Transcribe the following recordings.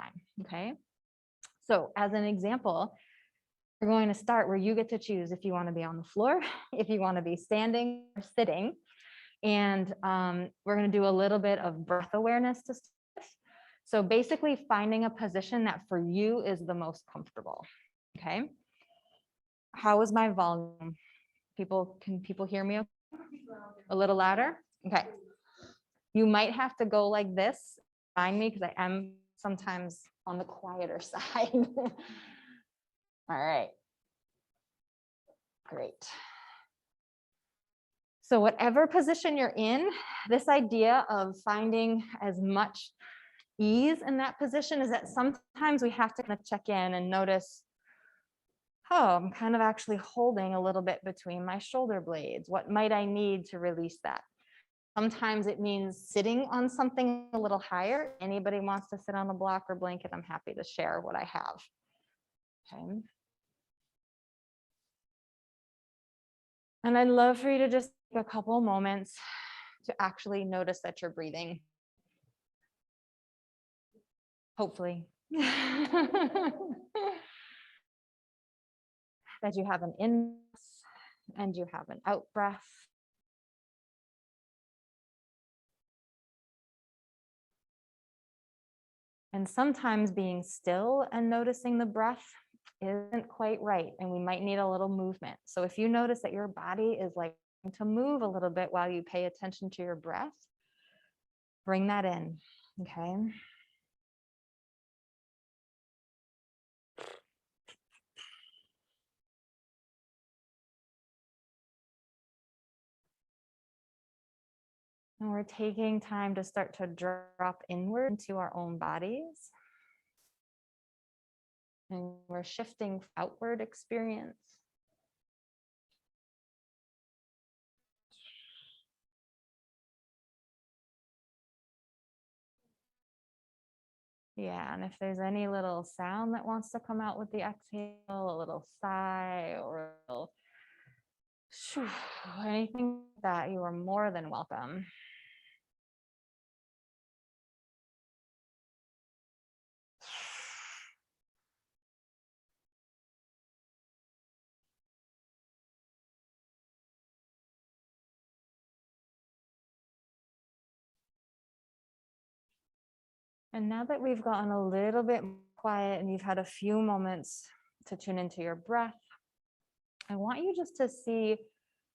time, okay? So as an example, we're going to start where you get to choose if you want to be on the floor, if you want to be standing or sitting. And we're going to do a little bit of breath awareness to start with. So basically finding a position that for you is the most comfortable, okay? How is my volume? Can people hear me okay? A little louder? Okay. You might have to go like this, find me, because I am sometimes on the quieter side. All right. Great. So whatever position you're in, this idea of finding as much ease in that position is that sometimes we have to kind of check in and notice, oh, I'm kind of actually holding a little bit between my shoulder blades. What might I need to release that? Sometimes it means sitting on something a little higher. Anybody wants to sit on a block or blanket, I'm happy to share what I have. Okay. And I'd love for you to just take a couple moments to actually notice that you're breathing. Hopefully. That you have an in and you have an out breath. And sometimes being still and noticing the breath isn't quite right, and we might need a little movement. So if you notice that your body is like to move a little bit while you pay attention to your breath, bring that in, okay? And we're taking time to start to drop inward into our own bodies. And we're shifting outward experience. Yeah, and if there's any little sound that wants to come out with the exhale, a little sigh or a little shoo, anything like that, you are more than welcome. And now that we've gotten a little bit quiet and you've had a few moments to tune into your breath, I want you just to see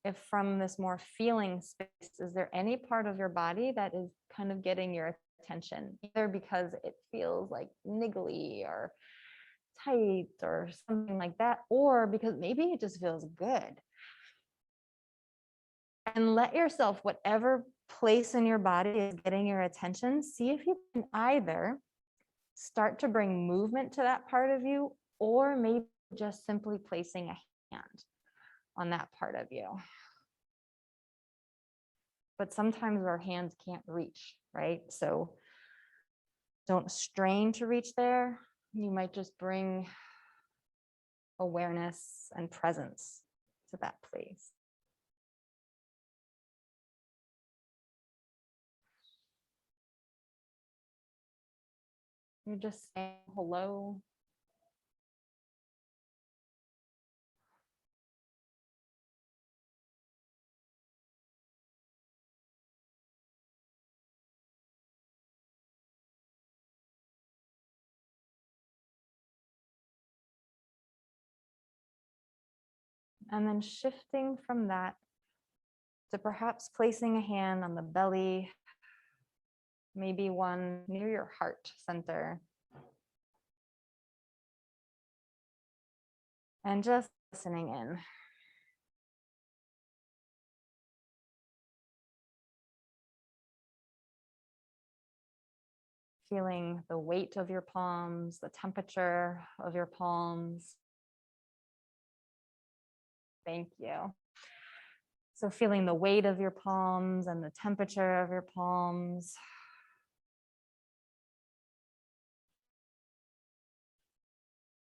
if from this more feeling space, is there any part of your body that is kind of getting your attention, either because it feels like niggly or tight or something like that, or because maybe it just feels good. And let yourself, whatever place in your body is getting your attention, see if you can either start to bring movement to that part of you, or maybe just simply placing a hand on that part of you. But sometimes our hands can't reach, right? So don't strain to reach there. You might just bring awareness and presence to that place. You're just saying hello. And then shifting from that to perhaps placing a hand on the belly, maybe one near your heart center. And just listening in. Feeling the weight of your palms, the temperature of your palms. Thank you. So feeling the weight of your palms and the temperature of your palms.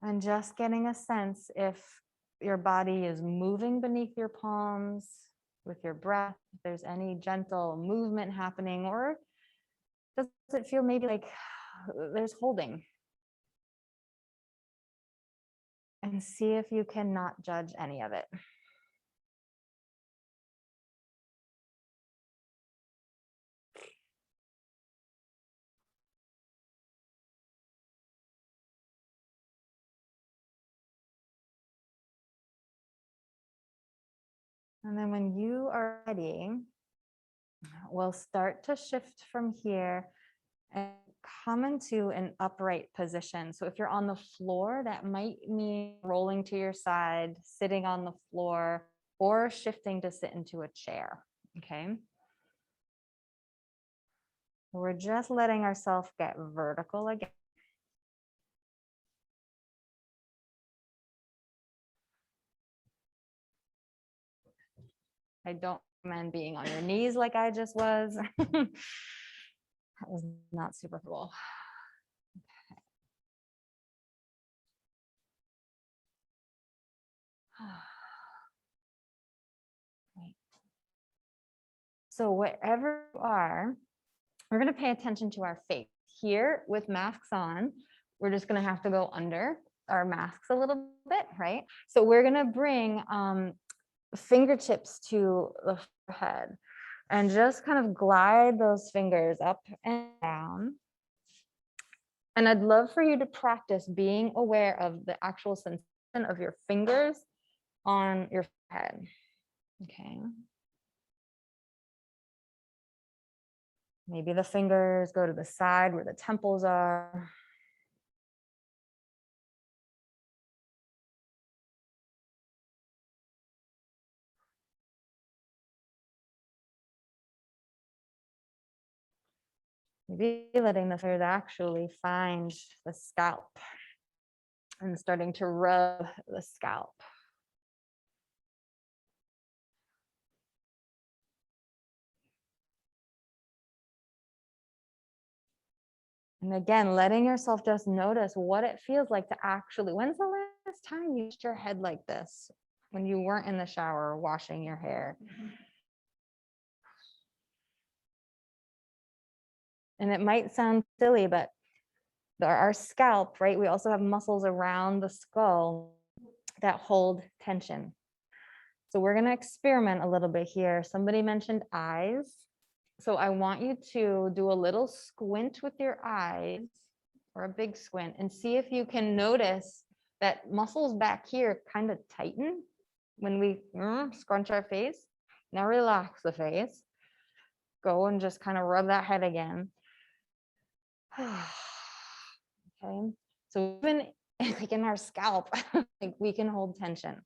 And just getting a sense if your body is moving beneath your palms with your breath, if there's any gentle movement happening, or does it feel maybe like there's holding and see if you cannot judge any of it. And then when you are ready, we'll start to shift from here and come into an upright position. So if you're on the floor, that might mean rolling to your side, sitting on the floor, or shifting to sit into a chair, okay? We're just letting ourselves get vertical again. I don't recommend being on your knees like I just was. That was not super cool. Okay. So wherever you are, we're going to pay attention to our face. Here with masks on, we're just going to have to go under our masks a little bit, right? So we're going to bring fingertips to the forehead and just kind of glide those fingers up and down. And I'd love for you to practice being aware of the actual sensation of your fingers on your forehead. Okay. Maybe the fingers go to the side where the temples are. Maybe letting the fingers actually find the scalp and starting to rub the scalp. And again, letting yourself just notice what it feels like to actually, when's the last time you used your head like this when you weren't in the shower washing your hair? And it might sound silly, but our scalp, right? We also have muscles around the skull that hold tension. So we're going to experiment a little bit here. Somebody mentioned eyes. So I want you to do a little squint with your eyes, or a big squint, and see if you can notice that muscles back here kind of tighten when we scrunch our face. Now relax the face. Go and just kind of rub that head again. Okay. So even like in our scalp, like we can hold tension.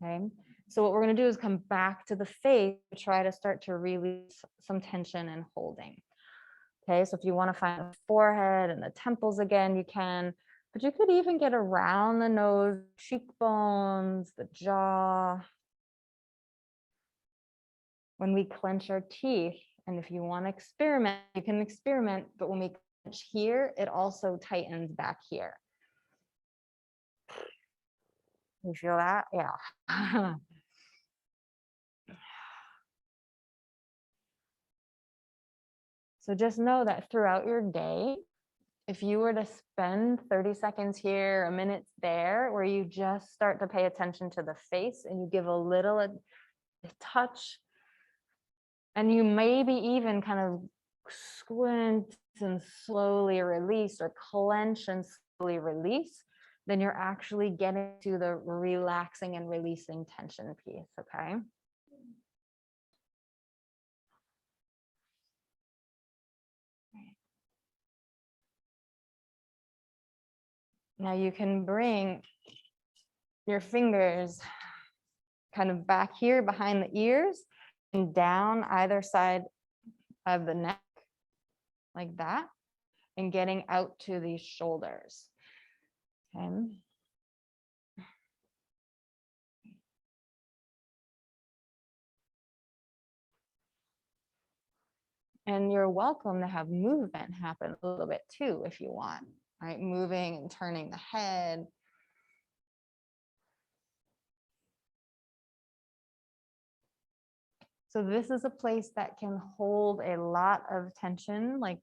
Okay. So what we're going to do is come back to the face to try to start to release some tension and holding. Okay, so if you want to find the forehead and the temples again, you can, but you could even get around the nose, cheekbones, the jaw. When we clench our teeth, and if you want to experiment, you can experiment, but when we clench here, it also tightens back here. You feel that? Yeah. So just know that throughout your day, if you were to spend 30 seconds here, a minute there, where you just start to pay attention to the face and you give a little a touch, and you maybe even kind of squint and slowly release, or clench and slowly release, then you're actually getting to the relaxing and releasing tension piece, okay? Now you can bring your fingers kind of back here behind the ears and down either side of the neck like that, and getting out to these shoulders. Okay. And you're welcome to have movement happen a little bit too if you want, right? Moving and turning the head. So this is a place that can hold a lot of tension, like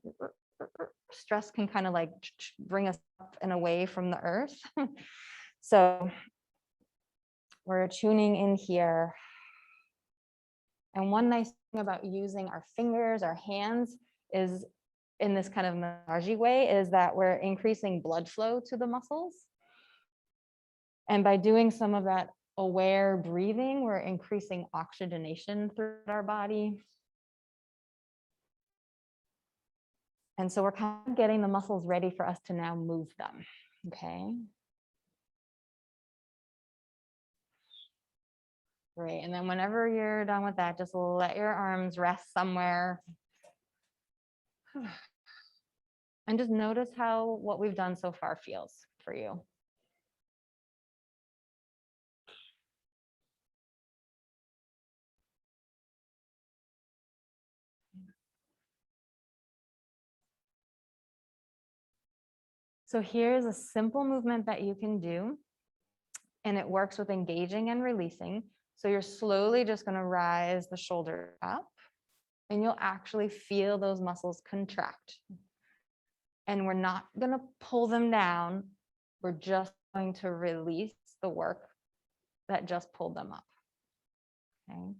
stress can kind of like bring us up and away from the earth. So we're tuning in here. And one nice thing about using our fingers, our hands, is in this kind of massage way, is that we're increasing blood flow to the muscles. And by doing some of that aware breathing, we're increasing oxygenation through our body. And so we're kind of getting the muscles ready for us to now move them, okay? Great, and then whenever you're done with that, just let your arms rest somewhere. And just notice how what we've done so far feels for you. So here's a simple movement that you can do, and it works with engaging and releasing. So you're slowly just going to rise the shoulder up, and you'll actually feel those muscles contract. And we're not going to pull them down. We're just going to release the work that just pulled them up. Okay.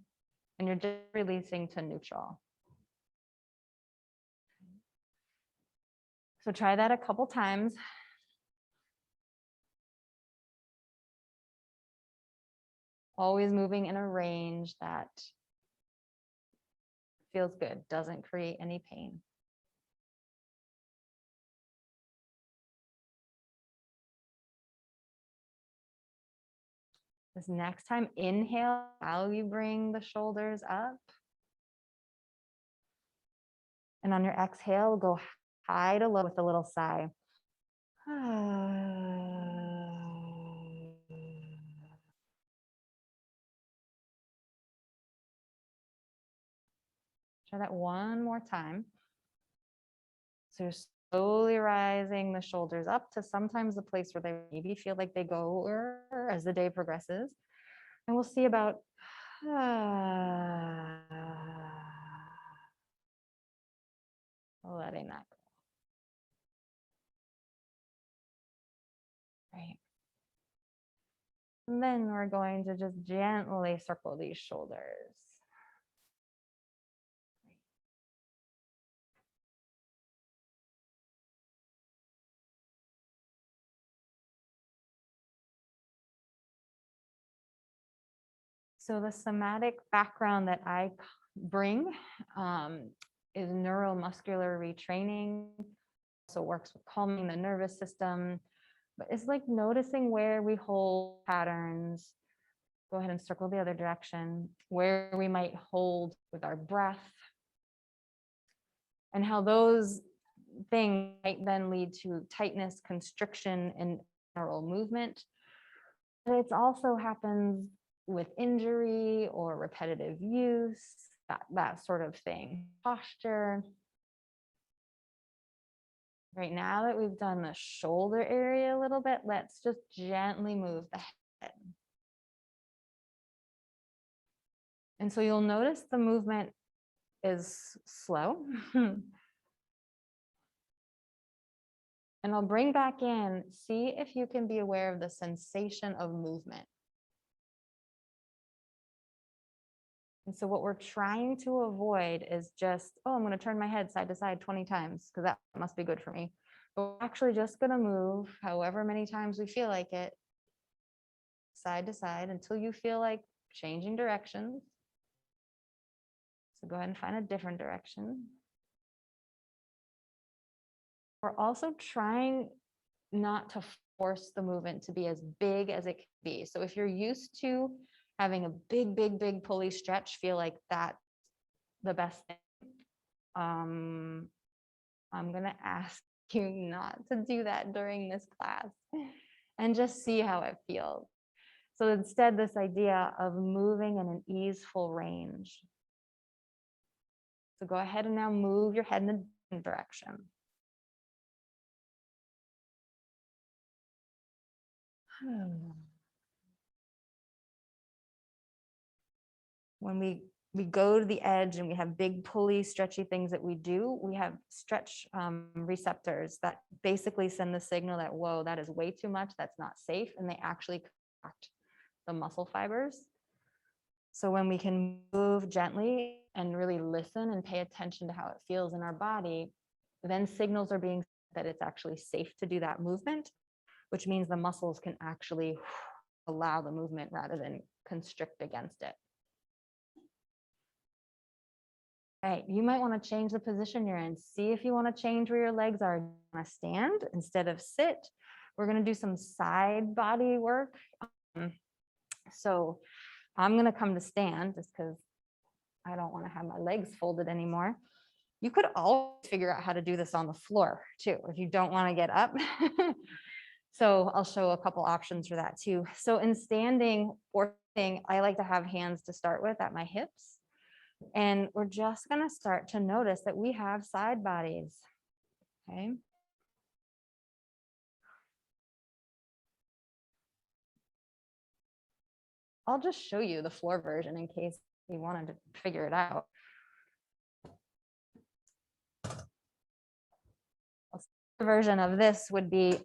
And you're just releasing to neutral. So try that a couple times. Always moving in a range that feels good, doesn't create any pain. This next time, inhale while you bring the shoulders up. And on your exhale, go high to low with a little sigh. Try that one more time. So you're slowly rising the shoulders up to sometimes the place where they maybe feel like they go as the day progresses. And we'll see about letting that go. Right. And then we're going to just gently circle these shoulders. So the somatic background that I bring is neuromuscular retraining. Also works with calming the nervous system, but it's like noticing where we hold patterns. Go ahead and circle the other direction, where we might hold with our breath, and how those things might then lead to tightness, constriction, and neural movement. But it also happens with injury or repetitive use, that sort of thing. Posture. Right now that we've done the shoulder area a little bit, let's just gently move the head. And so you'll notice the movement is slow. And I'll bring back in, see if you can be aware of the sensation of movement. And so what we're trying to avoid is just, oh, I'm going to turn my head side to side 20 times because that must be good for me. But we're actually just going to move however many times we feel like it, side to side, until you feel like changing directions. So go ahead and find a different direction. We're also trying not to force the movement to be as big as it can be. So if you're used to having a big pulley stretch, feel like that's the best thing, I'm going to ask you not to do that during this class and just see how it feels. So instead, this idea of moving in an easeful range. So go ahead and now move your head in a different direction. When we we go to the edge and we have big pulley stretchy things that we do, we have stretch receptors that basically send the signal that, whoa, that is way too much, that's not safe, and they actually contract the muscle fibers. So when we can move gently and really listen and pay attention to how it feels in our body, then signals are being that it's actually safe to do that movement, which means the muscles can actually allow the movement rather than constrict against it. All right, you might want to change the position you're in. See if you want to change where your legs are. You want to stand instead of sit. We're going to do some side body work. So I'm going to come to stand just because I don't want to have my legs folded anymore. You could always figure out how to do this on the floor too, if you don't want to get up. So I'll show a couple options for that too. So in standing or sitting, I like to have hands to start with at my hips. And we're just going to start to notice that we have side bodies. Okay. I'll just show you the floor version in case you wanted to figure it out. The version of this would be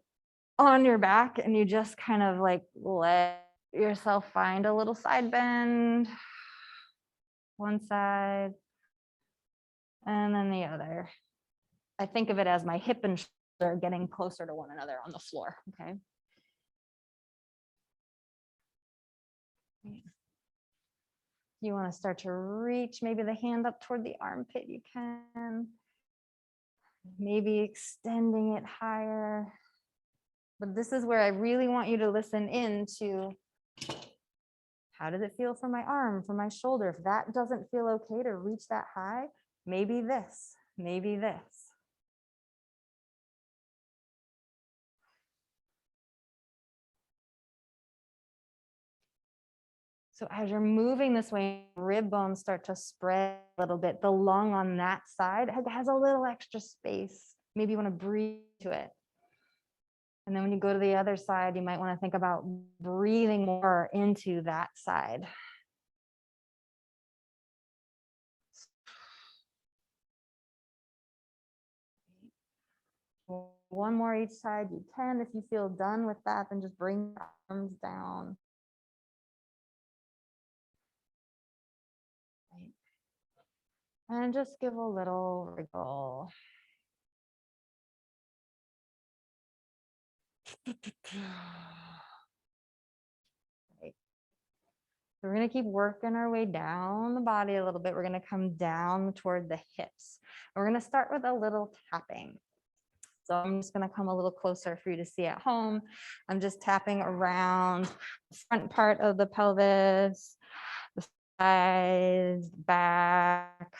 on your back, and you just kind of like let yourself find a little side bend, one side, and then the other. I think of it as my hip and shoulder getting closer to one another on the floor, okay? You want to start to reach maybe the hand up toward the armpit, you can. Maybe extending it higher. But this is where I really want you to listen in to how does it feel for my arm, for my shoulder? If that doesn't feel okay to reach that high, maybe this, maybe this. So as you're moving this way, rib bones start to spread a little bit. The lung on that side has a little extra space. Maybe you want to breathe to it. And then when you go to the other side, you might want to think about breathing more into that side. One more each side, you can. If you feel done with that, then just bring the arms down. And just give a little wriggle. Right. So we're going to keep working our way down the body a little bit. We're going to come down toward the hips. We're going to start with a little tapping. So I'm just going to come a little closer for you to see at home. I'm just tapping around the front part of the pelvis, the sides, back.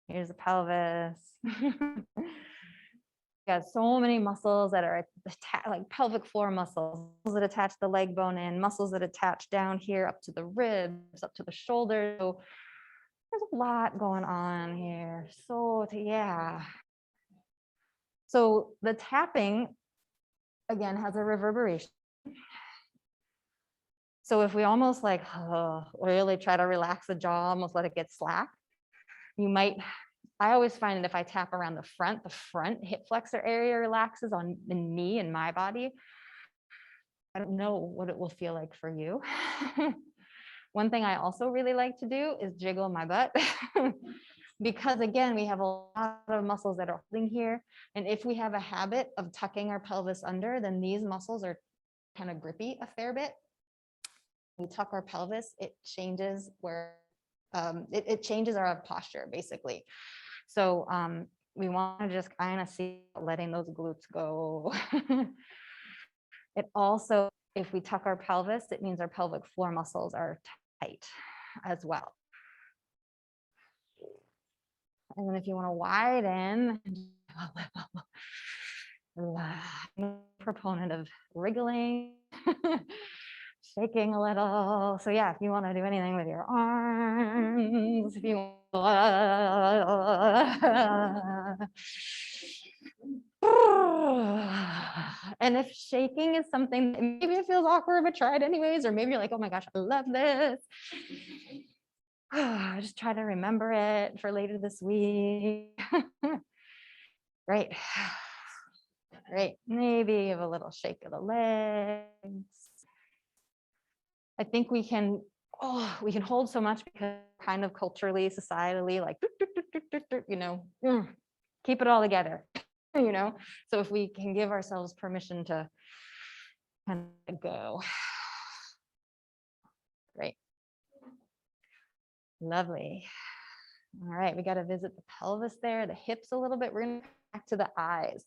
Here's the pelvis. Got so many muscles that are like pelvic floor muscles that attach the leg bone in, muscles that attach down here up to the ribs, up to the shoulder. So there's a lot going on here. So yeah. So the tapping, again, has a reverberation. So if we almost like really try to relax the jaw, almost let it get slack, you might, I always find that if I tap around the front hip flexor area relaxes on the knee in my body. I don't know what it will feel like for you. One thing I also really like to do is jiggle my butt. Because again, we have a lot of muscles that are holding here. And if we have a habit of tucking our pelvis under, then these muscles are kind of grippy a fair bit. We tuck our pelvis, it changes where, it changes our posture basically. So we want to just kind of see letting those glutes go. It also, if we tuck our pelvis, it means our pelvic floor muscles are tight as well. And then if you want to widen, I'm a proponent of wriggling, shaking a little. So yeah, if you want to do anything with your arms, if you And if shaking is something that maybe it feels awkward, but try it anyways, or maybe you're like, oh my gosh, I love this. Just try to remember it for later this week. Great. Great. Maybe give a little shake of the legs. I think we can hold so much because kind of culturally, societally, like, keep it all together, So if we can give ourselves permission to kind of go. Great. Lovely. All right, we got to visit the pelvis there, the hips a little bit. We're going to go back to the eyes.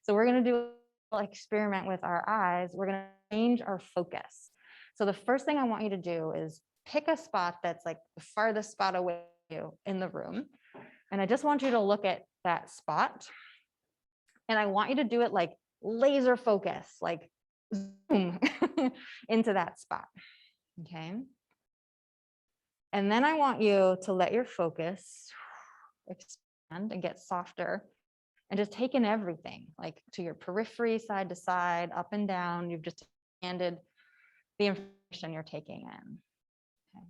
So we're going to do a little experiment with our eyes. We're going to change our focus. So the first thing I want you to do is pick a spot that's like the farthest spot away from you in the room. And I just want you to look at that spot. And I want you to do it like laser focus, like zoom into that spot. Okay. And then I want you to let your focus expand and get softer and just take in everything, like to your periphery, side to side, up and down. You've just expanded the information you're taking in. Okay.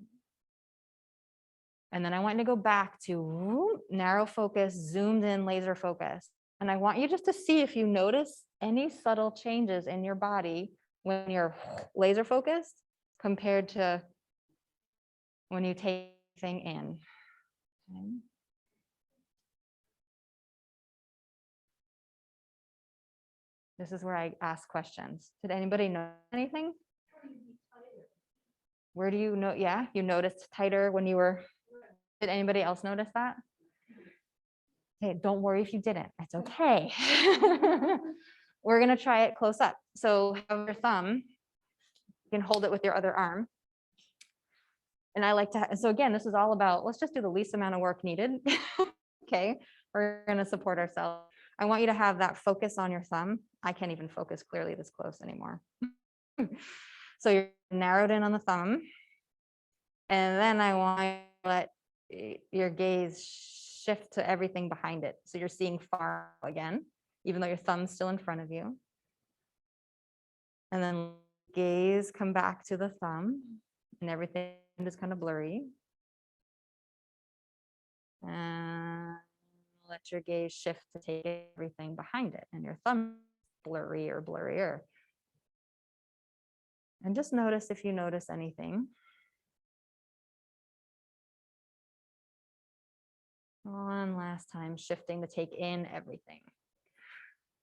And then I want you to go back to narrow focus, zoomed in, laser focus. And I want you just to see if you notice any subtle changes in your body when you're laser focused compared to when you take thing in. Okay. This is where I ask questions. Did anybody know anything? Where do you know? Yeah, you noticed tighter when you were. Did anybody else notice that? Okay, don't worry if you didn't. It's okay. We're gonna try it close up. So have your thumb. You can hold it with your other arm. And I like to, so again, this is all about, let's just do the least amount of work needed. Okay, we're gonna support ourselves. I want you to have that focus on your thumb. I can't even focus clearly this close anymore. So you're narrowed in on the thumb. And then I want you to let your gaze shift to everything behind it. So you're seeing far again, even though your thumb's still in front of you. And then gaze come back to the thumb and everything is kind of blurry. And let your gaze shift to take everything behind it and your thumb blurry or blurrier. And just notice if you notice anything. One last time, shifting to take in everything.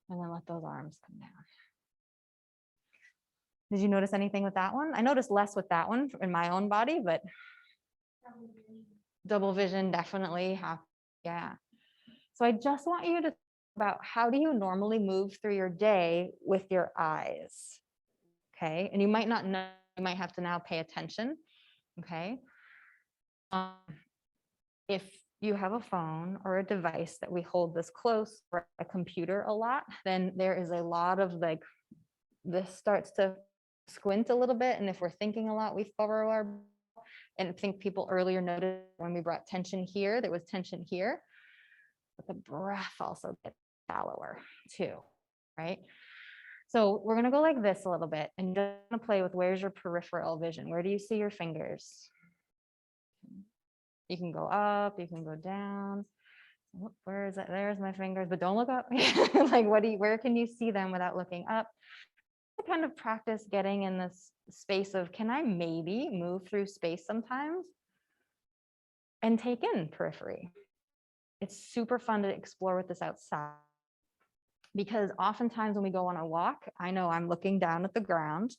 And then let those arms come down. Did you notice anything with that one? I noticed less with that one in my own body, but double vision definitely. Yeah. So I just want you to think about, how do you normally move through your day with your eyes? Okay. And you might not know, you might have to now pay attention. Okay. If you have a phone or a device that we hold this close, or a computer a lot, then there is a lot of like, this starts to squint a little bit. And if we're thinking a lot, we furrow our, and I think people earlier noted when we brought tension here, there was tension here, but the breath also gets shallower too, right? So we're gonna go like this a little bit and just gonna play with, where's your peripheral vision? Where do you see your fingers? You can go up, you can go down. Where is it? There's my fingers, but don't look up. Like, where can you see them without looking up? Kind of practice getting in this space of, can I maybe move through space sometimes and take in periphery? It's super fun to explore with this outside, because oftentimes when we go on a walk, I know I'm looking down at the ground,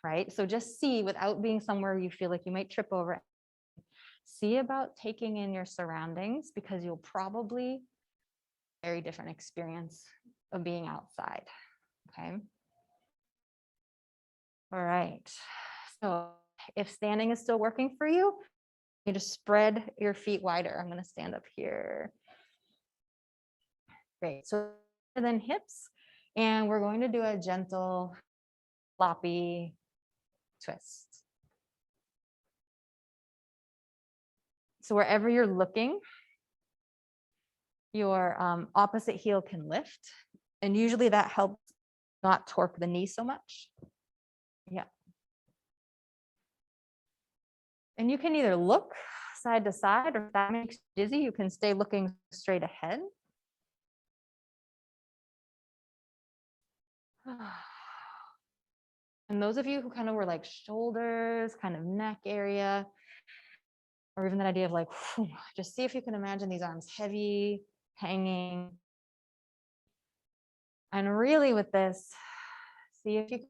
right? So just see, without being somewhere you feel like you might trip over, see about taking in your surroundings, because you'll probably very different experience of being outside. Okay. All right. So if standing is still working for you, you just spread your feet wider. I'm going to stand up here. Great. So then hips, and we're going to do a gentle floppy twist. So wherever you're looking, your opposite heel can lift And usually that helps not torque the knee so much. Yeah. And you can either look side to side, or if that makes you dizzy, you can stay looking straight ahead. And those of you who kind of were like shoulders, kind of neck area, or even that idea of like, whew, just see if you can imagine these arms heavy, hanging. And really with this, see if you can,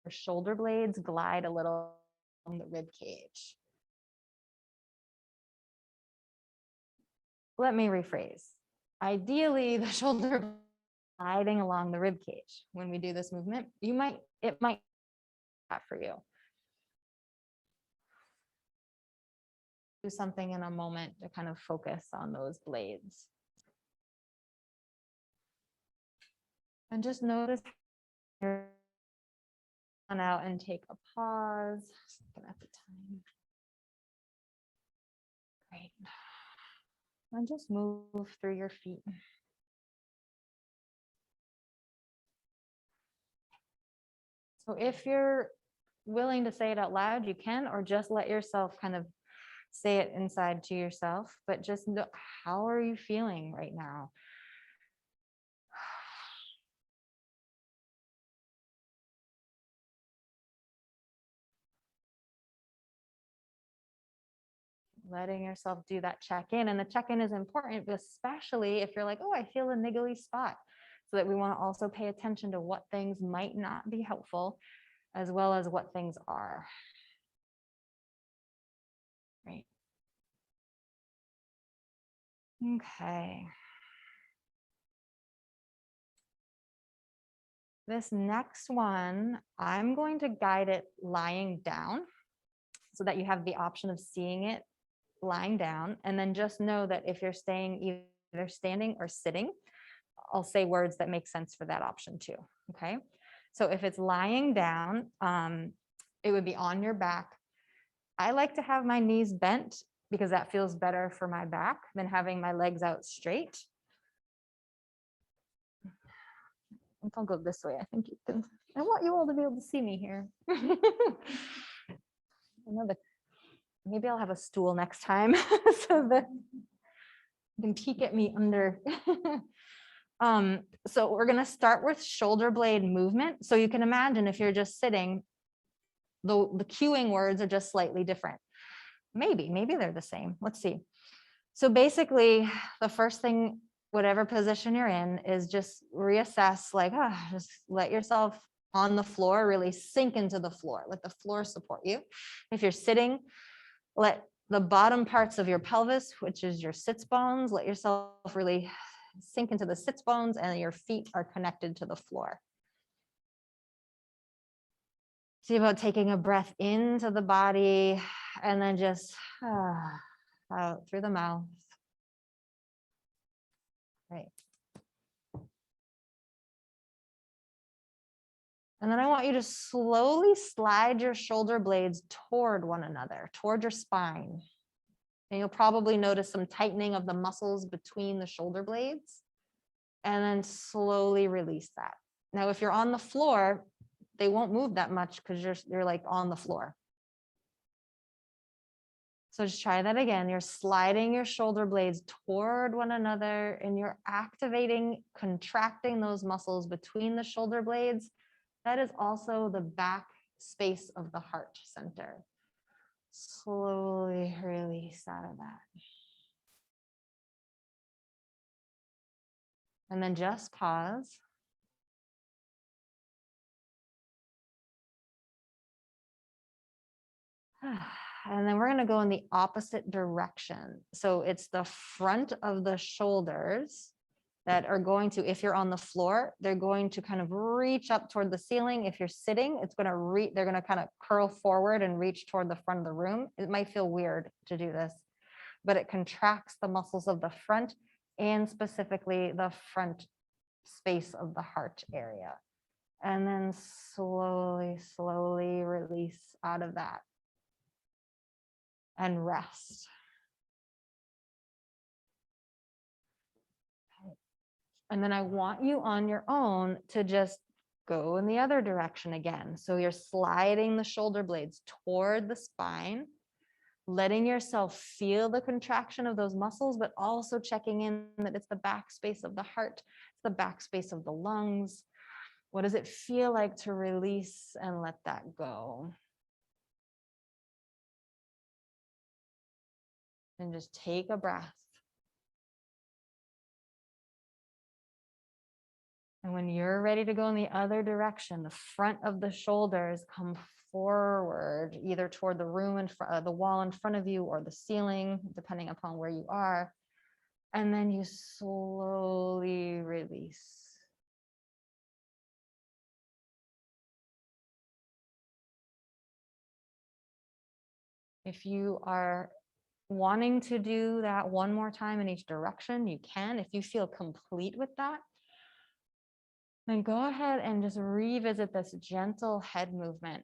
your shoulder blades glide a little on the rib cage. Let me rephrase. Ideally, the shoulder gliding along the rib cage when we do this movement. It might that for you. Do something in a moment to kind of focus on those blades. And just notice you're on out and take a pause. Looking at the time. Great. And just move through your feet. So if you're willing to say it out loud, you can, or just let yourself kind of say it inside to yourself, but just know, how are you feeling right now? Letting yourself do that check-in. And the check-in is important, especially if you're like, oh, I feel a niggly spot. So that we want to also pay attention to what things might not be helpful, as well as what things are. Right. Okay. This next one, I'm going to guide it lying down so that you have the option of seeing it lying down. And then just know that if you're staying either standing or sitting, I'll say words that make sense for that option too. Okay. So if it's lying down, it would be on your back. I like to have my knees bent because that feels better for my back than having my legs out straight. I think I'll go this way. I think you can. I want you all to be able to see me here. Maybe I'll have a stool next time so that you can peek at me under. So we're going to start with shoulder blade movement. So you can imagine if you're just sitting, the cueing words are just slightly different. Maybe they're the same. Let's see. So basically, the first thing, whatever position you're in, is just reassess, like, just let yourself on the floor, really sink into the floor. Let the floor support you. If you're sitting, let the bottom parts of your pelvis, which is your sits bones, let yourself really sink into the sits bones, and your feet are connected to the floor. See about taking a breath into the body and then just out through the mouth. Right. And then I want you to slowly slide your shoulder blades toward one another, toward your spine. And you'll probably notice some tightening of the muscles between the shoulder blades. And then slowly release that. Now, if you're on the floor, they won't move that much because you're like on the floor. So just try that again. You're sliding your shoulder blades toward one another, and you're activating, contracting those muscles between the shoulder blades. That is also the back space of the heart center. Slowly release out of that. And then just pause. And then we're going to go in the opposite direction. So it's the front of the shoulders that are going to, if you're on the floor, they're going to kind of reach up toward the ceiling. If you're sitting, it's going to they're going to kind of curl forward and reach toward the front of the room. It might feel weird to do this, but it contracts the muscles of the front and specifically the front space of the heart area. And then slowly, slowly release out of that. And rest. And then I want you on your own to just go in the other direction again. So you're sliding the shoulder blades toward the spine, letting yourself feel the contraction of those muscles, but also checking in that it's the back space of the heart, it's the back space of the lungs. What does it feel like to release and let that go? And just take a breath. And when you're ready to go in the other direction, the front of the shoulders come forward, either toward the room in front, the wall in front of you, or the ceiling, depending upon where you are. And then you slowly release. If you are wanting to do that one more time in each direction, you can. If you feel complete with that, then go ahead and just revisit this gentle head movement.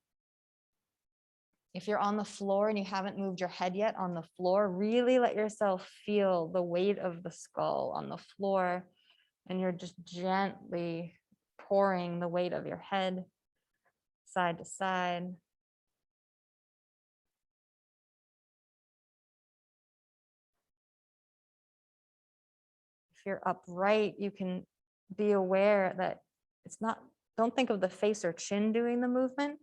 If you're on the floor and you haven't moved your head yet on the floor, really let yourself feel the weight of the skull on the floor, and you're just gently pouring the weight of your head side to side. If you're upright, you can be aware that it's not, don't think of the face or chin doing the movement,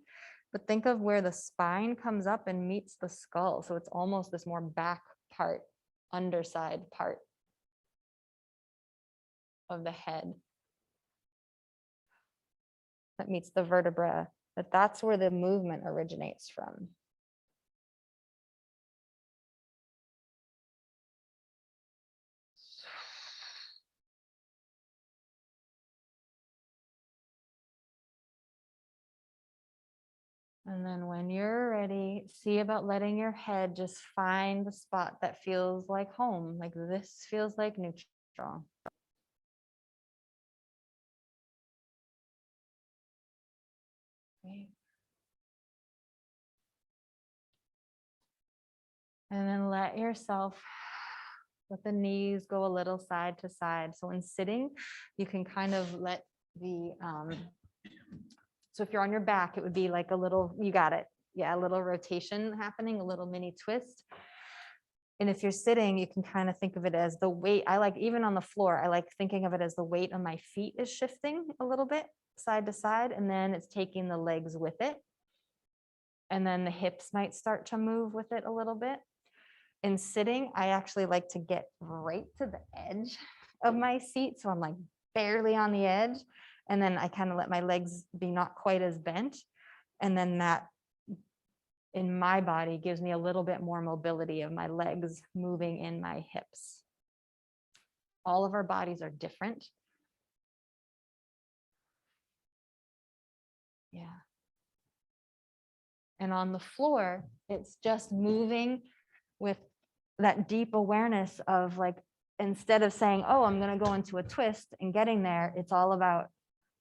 but think of where the spine comes up and meets the skull. So it's almost this more back part, underside part of the head that meets the vertebra, that's where the movement originates from. And then when you're ready, see about letting your head just find the spot that feels like home, like this feels like neutral. Okay. And then let yourself, let the knees go a little side to side. So in sitting, you can kind of let the, so if you're on your back, it would be like a little, you got it. Yeah, a little rotation happening, a little mini twist. And if you're sitting, you can kind of think of it as the weight. I like, even on the floor, I like thinking of it as the weight of my feet is shifting a little bit side to side, and then it's taking the legs with it. And then the hips might start to move with it a little bit. In sitting, I actually like to get right to the edge of my seat. So I'm like barely on the edge. And then I kind of let my legs be not quite as bent. And then that in my body gives me a little bit more mobility of my legs moving in my hips. All of our bodies are different. Yeah. And on the floor, it's just moving with that deep awareness of, like, instead of saying, oh, I'm going to go into a twist and getting there, it's all about,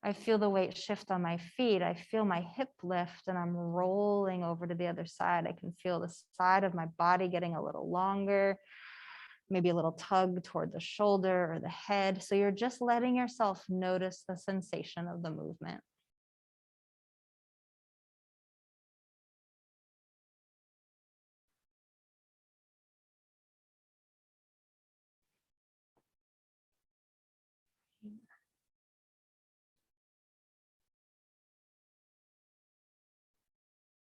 I feel the weight shift on my feet. I feel my hip lift and I'm rolling over to the other side. I can feel the side of my body getting a little longer, maybe a little tug toward the shoulder or the head. So you're just letting yourself notice the sensation of the movement.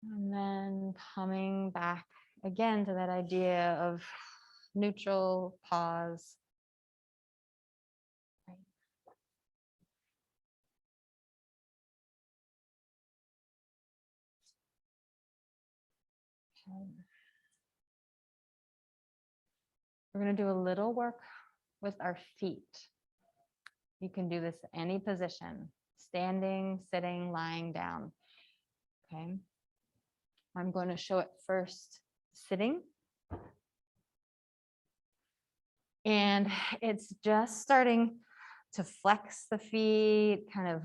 And then coming back again to that idea of neutral, pause. Okay. We're going to do a little work with our feet. You can do this any position, standing, sitting, lying down. Okay. I'm going to show it first sitting. And it's just starting to flex the feet, kind of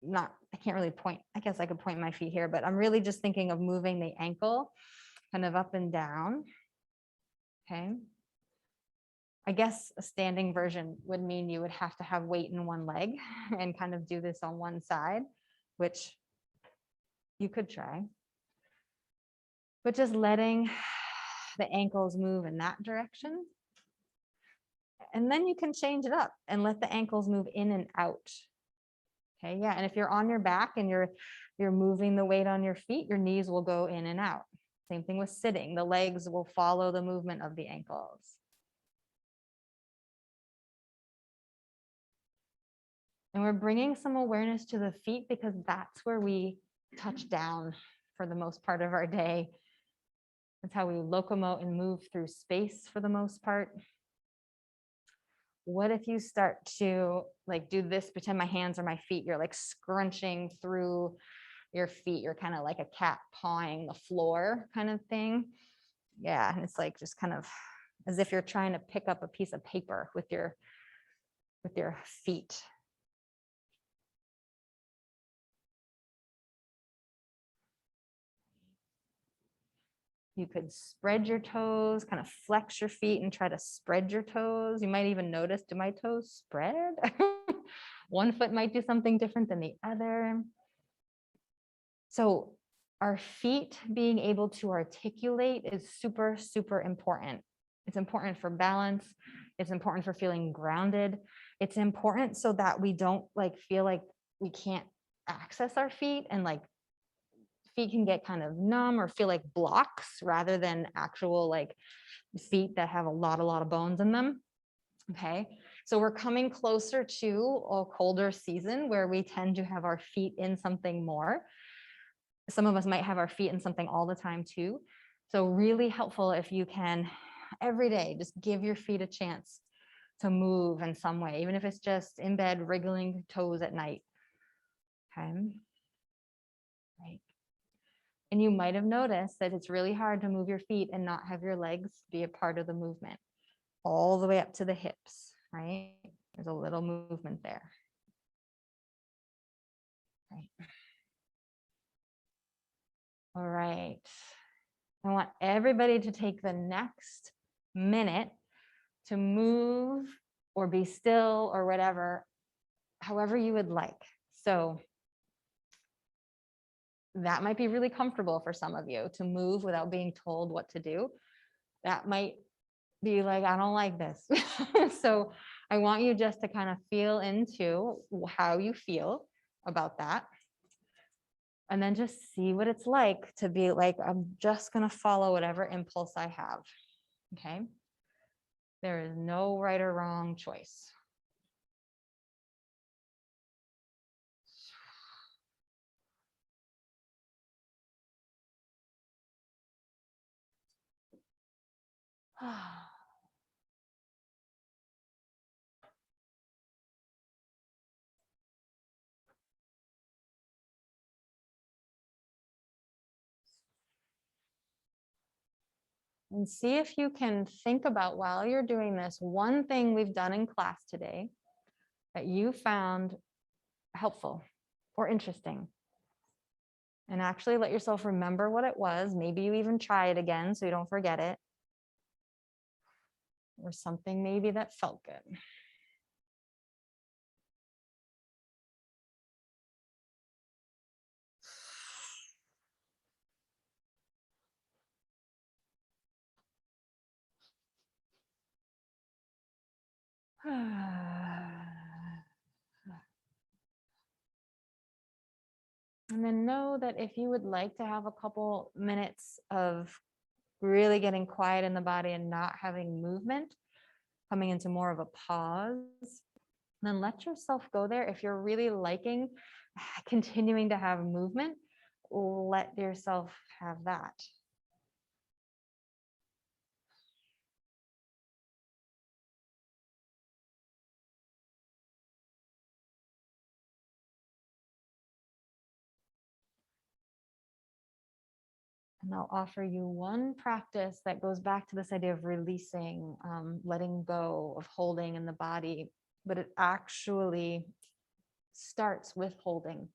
not, I can't really point, I guess I could point my feet here, but I'm really just thinking of moving the ankle kind of up and down. Okay. I guess a standing version would mean you would have to have weight in one leg and kind of do this on one side, which you could try. But just letting the ankles move in that direction. And then you can change it up and let the ankles move in and out. Okay, yeah, and if you're on your back and you're moving the weight on your feet, your knees will go in and out. Same thing with sitting. The legs will follow the movement of the ankles. And we're bringing some awareness to the feet because that's where we touch down for the most part of our day. That's how we locomote and move through space for the most part. What if you start to like do this, pretend my hands are my feet, you're like scrunching through your feet, you're kind of like a cat pawing the floor kind of thing. Yeah, and it's like just kind of as if you're trying to pick up a piece of paper with your feet. You could spread your toes, kind of flex your feet and try to spread your toes. You might even notice, do my toes spread? One foot might do something different than the other. So our feet being able to articulate is super, super important. It's important for balance. It's important for feeling grounded. It's important so that we don't like feel like we can't access our feet and like feet can get kind of numb or feel like blocks rather than actual like feet that have a lot of bones in them. Okay, so we're coming closer to a colder season where we tend to have our feet in something more. Some of us might have our feet in something all the time too. So really helpful if you can every day just give your feet a chance to move in some way, even if it's just in bed wriggling toes at night. Okay, right. And you might have noticed that it's really hard to move your feet and not have your legs be a part of the movement all the way up to the hips, right? There's a little movement there. Right. All right. I want everybody to take the next minute to move or be still or whatever, however you would like. So that might be really comfortable for some of you to move without being told what to do. That might be like, I don't like this. So I want you just to kind of feel into how you feel about that. And then just see what it's like to be like, I'm just going to follow whatever impulse I have. Okay. There is no right or wrong choice. And see if you can think about while you're doing this, one thing we've done in class today that you found helpful or interesting. And actually let yourself remember what it was. Maybe you even try it again so you don't forget it. Or something maybe that felt good. And then know that if you would like to have a couple minutes of really getting quiet in the body and not having movement, coming into more of a pause, then let yourself go there. If you're really liking continuing to have movement, let yourself have that. And I'll offer you one practice that goes back to this idea of releasing, letting go of holding in the body, but it actually starts with holding.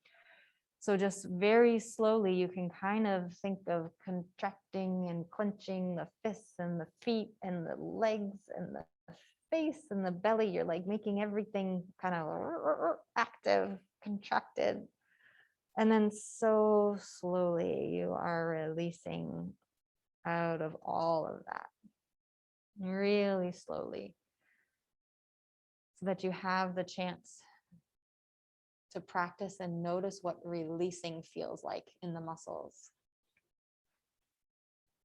So just very slowly, you can kind of think of contracting and clenching the fists and the feet and the legs and the face and the belly. You're like making everything kind of active, contracted. And then so slowly you are releasing out of all of that, really slowly, so that you have the chance to practice and notice what releasing feels like in the muscles.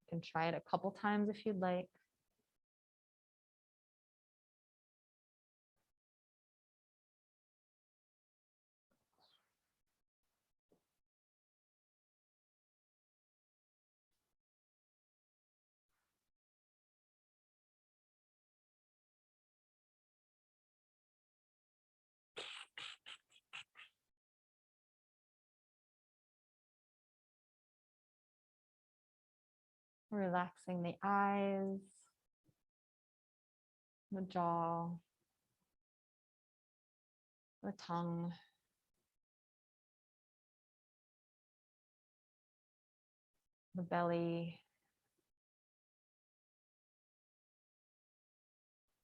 You can try it a couple times if you'd like. Relaxing the eyes, the jaw, the tongue, the belly,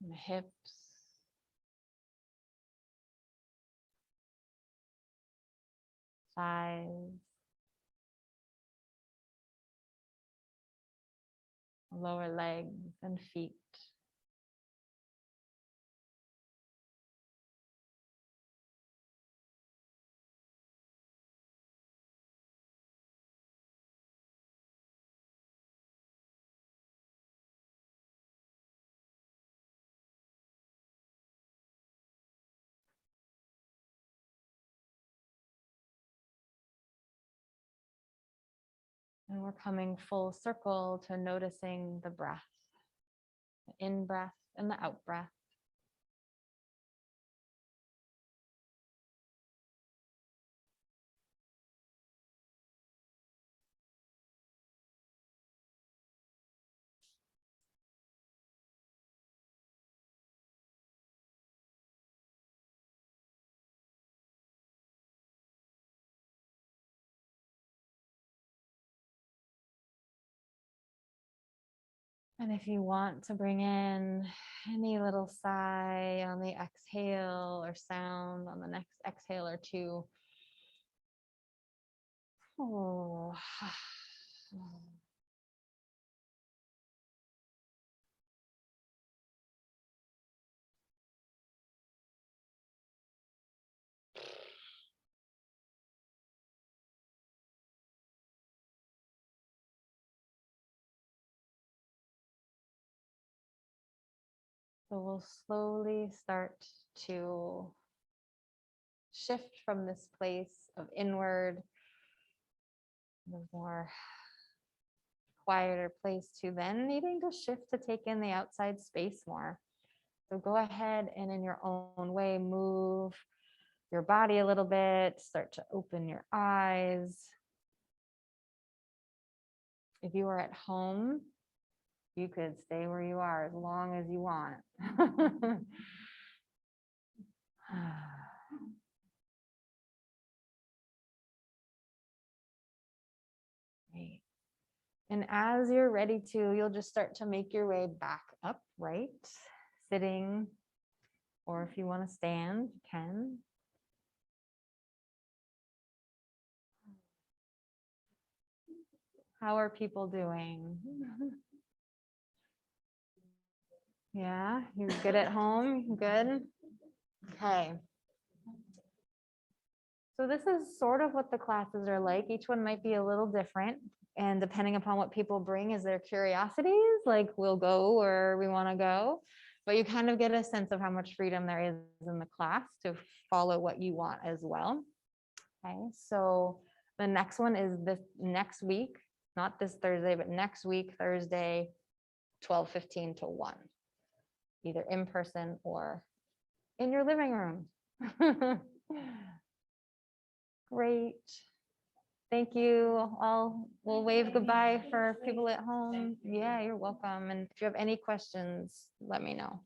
the hips, thighs, lower legs and feet. And we're coming full circle to noticing the breath, the in breath and the out breath. And if you want to bring in any little sigh on the exhale or sound on the next exhale or two. Oh. So we'll slowly start to shift from this place of inward, the more quieter place, to then needing to shift to take in the outside space more. So go ahead and in your own way, move your body a little bit, start to open your eyes. If you are at home, you could stay where you are as long as you want. Great. And as you're ready to, you'll just start to make your way back upright, sitting, or if you want to stand, you can. How are people doing? Yeah, you're good at home? Good? Okay. So this is sort of what the classes are like. Each one might be a little different. And depending upon what people bring as their curiosities, like we'll go where we want to go. But you kind of get a sense of how much freedom there is in the class to follow what you want as well. Okay, so the next one is this next week, not this Thursday, but next week, Thursday, 12:15 to 1, either in person or in your living room. Great. Thank you. We'll wave goodbye for people at home. Yeah, you're welcome. And if you have any questions, let me know.